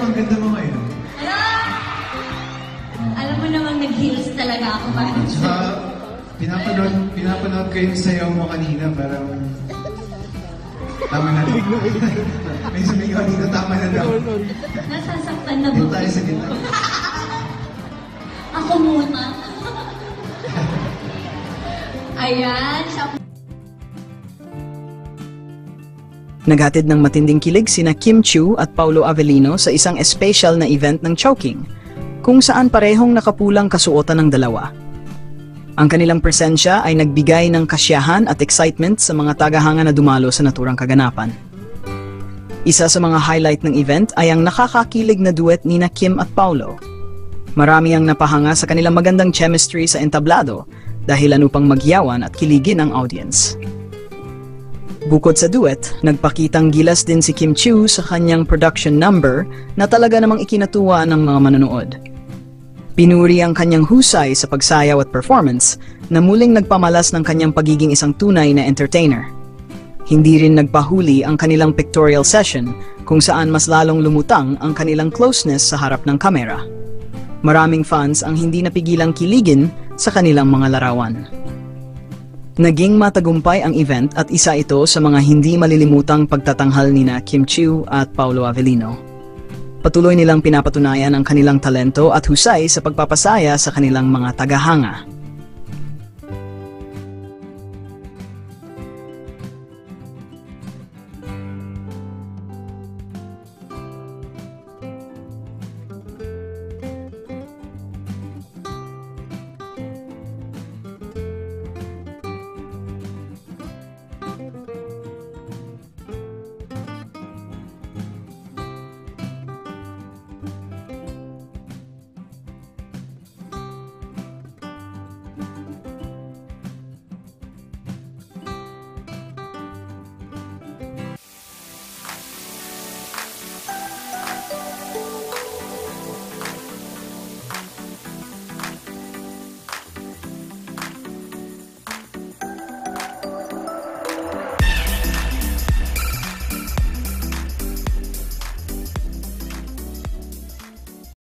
ang ganda mo ngayon. Ano? Alam mo namang nag-heels talaga ako ba? Tsaka, pinapanood ko yung sayaw mo kanina, parang... Tama na daw. May sumigaw dito, tama na daw. Nasasaktan na Dito ba? tayo sa gitna. Ako muna. Ayan, siya. Naghatid ng matinding kilig sina Kim Chiu at Paulo Avellino sa isang special na event ng Chowking, kung saan parehong nakapulang kasuotan ng dalawa. Ang kanilang presensya ay nagbigay ng kasiyahan at excitement sa mga tagahanga na dumalo sa naturang kaganapan. Isa sa mga highlight ng event ay ang nakakakilig na duet nina Kim at Paulo. Marami ang napahanga sa kanilang magandang chemistry sa entablado dahil upang magyawan at kiligin ang audience. Bukod sa duet, nagpakitang gilas din si Kim Chiu sa kanyang production number na talaga namang ikinatuwa ng mga manonood. Pinuri ang kanyang husay sa pagsayaw at performance na muling nagpamalas ng kanyang pagiging isang tunay na entertainer. Hindi rin nagpahuli ang kanilang pictorial session kung saan mas lalong lumutang ang kanilang closeness sa harap ng kamera. Maraming fans ang hindi napigilang kiligin sa kanilang mga larawan. Naging matagumpay ang event at isa ito sa mga hindi malilimutang pagtatanghal nina Kim Chiu at Paulo Avellino. Patuloy nilang pinapatunayan ang kanilang talento at husay sa pagpapasaya sa kanilang mga tagahanga.